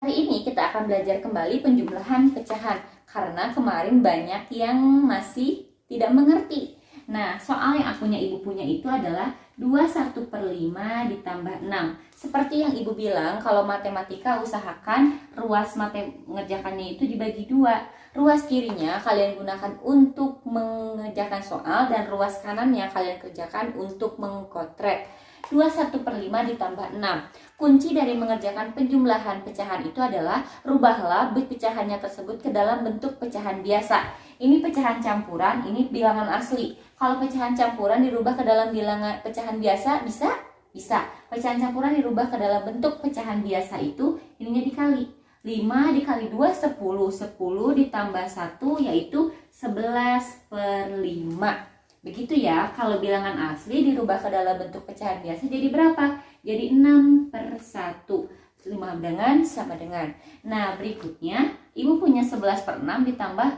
Hari ini kita akan belajar kembali penjumlahan pecahan karena kemarin banyak yang masih tidak mengerti. Nah, soal yang ibu punya itu adalah 21/5 ditambah 6. Seperti yang ibu bilang, kalau matematika usahakan ruas mengerjakannya itu dibagi dua. Ruas kirinya kalian gunakan untuk mengerjakan soal dan ruas kanannya kalian kerjakan untuk mengkotret. 21/5 ditambah 6. Kunci dari mengerjakan penjumlahan pecahan itu adalah rubahlah bit pecahannya tersebut ke dalam bentuk pecahan biasa. Ini pecahan campuran, ini bilangan asli. Kalau pecahan campuran dirubah ke dalam bilangan pecahan biasa, bisa? Bisa. Pecahan campuran dirubah ke dalam bentuk pecahan biasa itu, ininya dikali. 5 dikali 2, 10. 10 ditambah 1 yaitu 11/5. Begitu ya, kalau bilangan asli dirubah ke dalam bentuk pecahan biasa jadi berapa? Jadi 6/1. 5 dengan sama dengan. Nah, berikutnya ibu punya 11/6 ditambah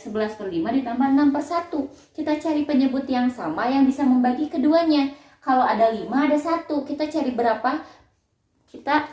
11/5 ditambah 6/1. Kita cari penyebut yang sama yang bisa membagi keduanya. Kalau ada 5 ada 1, kita cari berapa? Kita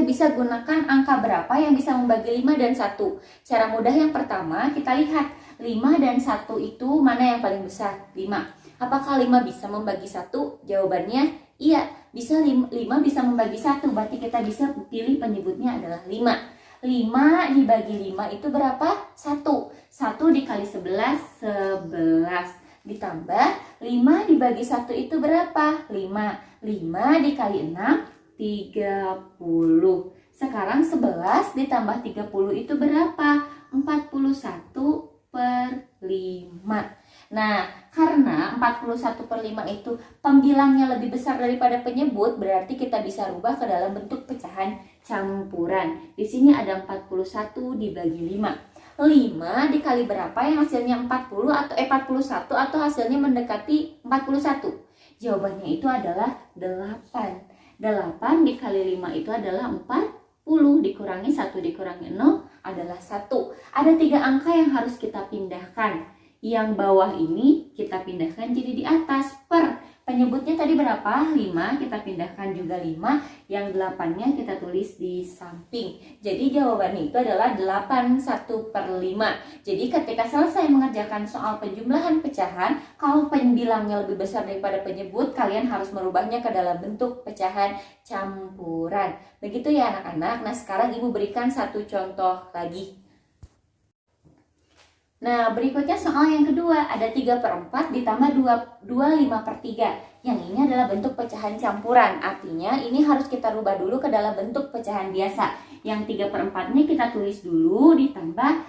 bisa gunakan angka berapa yang bisa membagi 5 dan 1. Cara mudah yang pertama, kita lihat 5 dan 1 itu mana yang paling besar? 5. Apakah 5 bisa membagi 1? Jawabannya iya, bisa 5 bisa membagi 1. Berarti kita bisa pilih penyebutnya adalah 5. 5 dibagi 5 itu berapa? 1. 1 dikali 11, 11. Ditambah 5 dibagi 1 itu berapa? 5. 5 dikali 6, 30. Sekarang 11 ditambah 30 itu berapa? 41/5. Nah, karena 41/5 itu pembilangnya lebih besar daripada penyebut, berarti kita bisa rubah ke dalam bentuk pecahan campuran. Di sini ada 41 dibagi 5. 5 dikali berapa yang hasilnya 40 atau 41 atau hasilnya mendekati 41? Jawabannya itu adalah 8. 8 dikali 5 itu adalah 40, dikurangi 1 dikurangi 0 adalah 1. Ada 3 angka yang harus kita pindahkan. Yang bawah ini kita pindahkan jadi di atas per. Penyebutnya tadi berapa? 5, kita pindahkan juga 5. Yang 8-nya kita tulis di samping. Jadi jawabannya itu adalah 81/5. Jadi ketika selesai mengerjakan soal penjumlahan pecahan, kalau pembilangnya lebih besar daripada penyebut, kalian harus merubahnya ke dalam bentuk pecahan campuran. Begitu ya anak-anak. Nah, sekarang ibu berikan satu contoh lagi. Nah, berikutnya soal yang kedua, ada 3/4 ditambah 25/3. Yang ini adalah bentuk pecahan campuran, artinya ini harus kita rubah dulu ke dalam bentuk pecahan biasa. Yang 3/4-nya kita tulis dulu, ditambah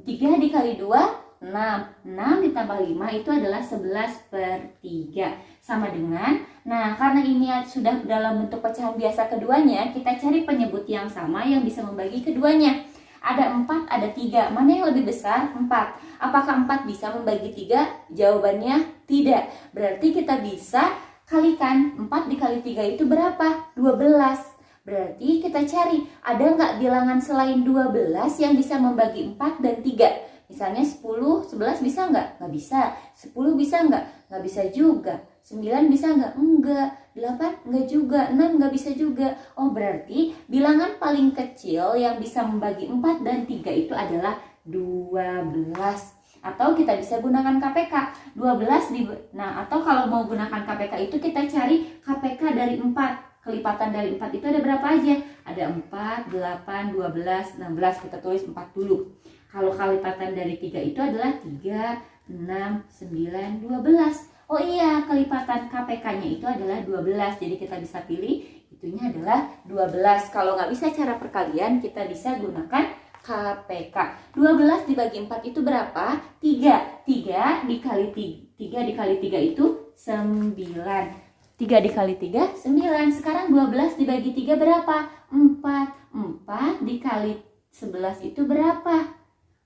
3 dikali 2, 6. 6 ditambah 5 itu adalah 11/3. Sama dengan, nah karena ini sudah dalam bentuk pecahan biasa keduanya, kita cari penyebut yang sama yang bisa membagi keduanya. Ada 4, ada 3. Mana yang lebih besar? 4. Apakah 4 bisa membagi 3? Jawabannya tidak. Berarti kita bisa kalikan. 4 dikali 3 itu berapa? 12. Berarti kita cari, ada nggak bilangan selain 12 yang bisa membagi 4 dan 3? Misalnya 10, 11 bisa nggak? Nggak bisa. 10 bisa nggak? Nggak bisa juga. 9 bisa nggak? Enggak. 8 enggak juga. 6 enggak bisa juga. Oh, berarti bilangan paling kecil yang bisa membagi 4 dan 3 itu adalah 12. Atau kita bisa gunakan KPK. 12 nah, atau kalau mau gunakan KPK itu kita cari KPK dari 4. Kelipatan dari 4 itu ada berapa aja? Ada 4, 8, 12, 16. Kita tulis 4 dulu. Kalau kelipatan dari 3 itu adalah 3, 6, 9, 12. Oh iya, kelipatan KPK-nya itu adalah 12. Jadi kita bisa pilih itunya adalah 12. Kalau nggak bisa cara perkalian, kita bisa gunakan KPK. 12 dibagi 4 itu berapa? 3. 3 dikali 3 itu 9. 3 dikali 3, 9. Sekarang 12 dibagi 3 berapa? 4. 4 dikali 11 itu berapa?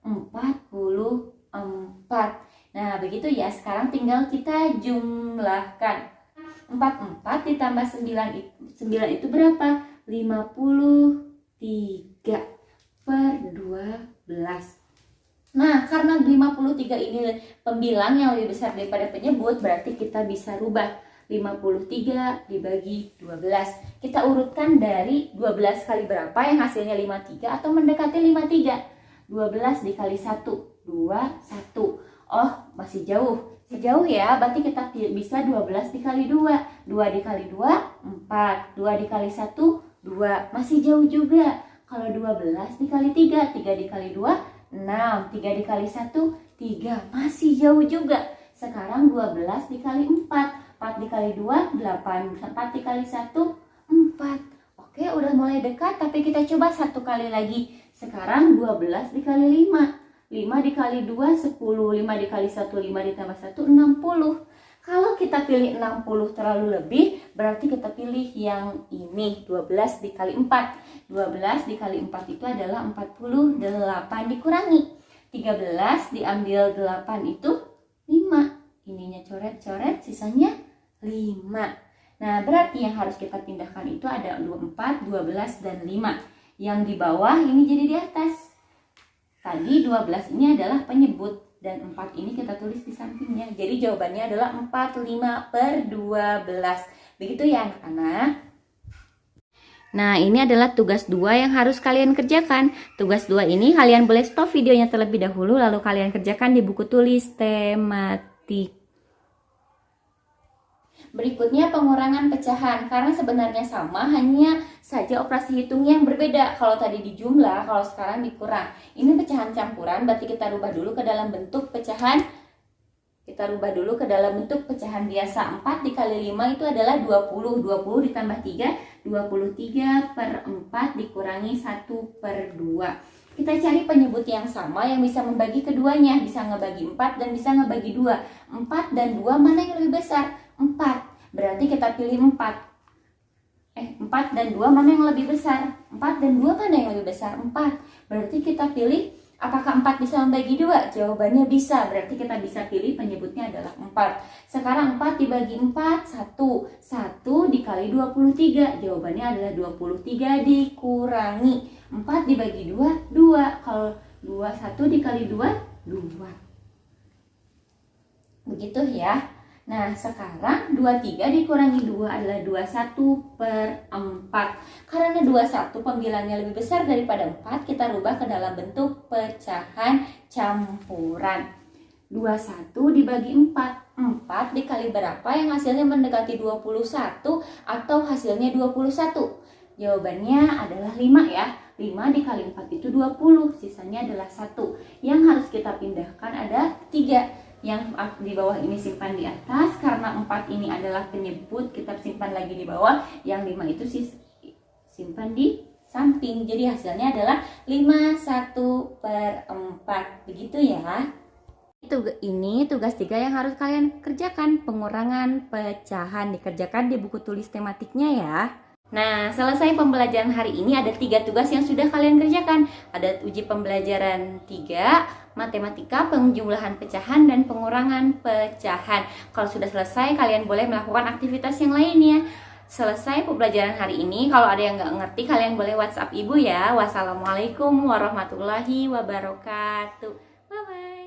44. Nah, begitu ya. Sekarang tinggal kita jumlahkan. 44 ditambah 9 itu berapa? 53/12. Nah, karena 53 ini pembilang yang lebih besar daripada penyebut, berarti kita bisa rubah. 53 dibagi 12. Kita urutkan dari 12 kali berapa yang hasilnya 53 atau mendekati 53. 12 dikali 1, 2, 1. Oh, masih jauh. Sejauh ya, berarti kita bisa 12 dikali 2. 2 dikali 2, 4. 2 dikali 1, 2. Masih jauh juga. Kalau 12 dikali 3, 3 dikali 2, 6. 3 dikali 1, 3. Masih jauh juga. Sekarang 12 dikali 4. 4 dikali 2, 8. 4 dikali 1, 4. Oke, udah mulai dekat, tapi kita coba satu kali lagi. Sekarang 12 dikali 5. 5 dikali 2, 10. 5 dikali 1, 5 ditambah 1, 60. Kalau kita pilih 60 terlalu lebih, berarti kita pilih yang ini, 12 dikali 4. 12 dikali 4 itu adalah 48 dikurangi 13 diambil 8 itu 5. Ininya coret-coret, sisanya 5. Nah, berarti yang harus kita pindahkan itu ada 24, 12, dan 5. Yang di bawah ini jadi di atas. Tadi 12 ini adalah penyebut dan 4 ini kita tulis di sampingnya. Jadi jawabannya adalah 45/12. Begitu ya anak-anak. Nah, ini adalah tugas 2 yang harus kalian kerjakan. Tugas 2 ini kalian boleh stop videonya terlebih dahulu lalu kalian kerjakan di buku tulis tematik. Berikutnya pengurangan pecahan, karena sebenarnya sama, hanya saja operasi hitungnya yang berbeda. Kalau tadi di jumlah, kalau sekarang dikurang. Ini pecahan campuran, berarti kita rubah dulu ke dalam bentuk pecahan. Kita rubah dulu ke dalam bentuk pecahan biasa. 4 dikali 5 itu adalah 20. 20 ditambah 3, 23/4 dikurangi 1/2. Kita cari penyebut yang sama yang bisa membagi keduanya. Bisa ngebagi 4 dan bisa ngebagi 2. 4 dan 2 mana yang lebih besar? 4. Berarti kita pilih 4. 4 dan 2 mana yang lebih besar? 4 dan 2 mana yang lebih besar? 4. Berarti kita pilih, apakah 4 bisa membagi 2? Jawabannya bisa. Berarti kita bisa pilih penyebutnya adalah 4. Sekarang 4 dibagi 4, 1. 1 dikali 23. Jawabannya adalah 23 dikurangi 4 dibagi 2, 2. Kalau 1 dikali 2, 2. Begitu ya. Nah, sekarang 23 dikurangi 2 adalah 21/4. Karena 21 pembilangnya lebih besar daripada 4, kita rubah ke dalam bentuk pecahan campuran. 21 dibagi 4. 4 dikali berapa yang hasilnya mendekati 21 atau hasilnya 21? Jawabannya adalah 5 ya. 5 dikali 4 itu 20, sisanya adalah 1. Yang harus kita pindahkan ada 3. Yang di bawah ini simpan di atas, karena 4 ini adalah penyebut, kita simpan lagi di bawah. Yang 5 itu simpan di samping. Jadi hasilnya adalah 51/4. Begitu ya. Ini tugas 3 yang harus kalian kerjakan. Pengurangan pecahan dikerjakan di buku tulis tematiknya ya. Nah, selesai pembelajaran hari ini ada 3 tugas yang sudah kalian kerjakan. Ada uji pembelajaran 3, matematika, penjumlahan pecahan, dan pengurangan pecahan. Kalau sudah selesai, kalian boleh melakukan aktivitas yang lainnya. Selesai pembelajaran hari ini, kalau ada yang nggak ngerti, kalian boleh WhatsApp Ibu ya. Wassalamualaikum warahmatullahi wabarakatuh. Bye-bye.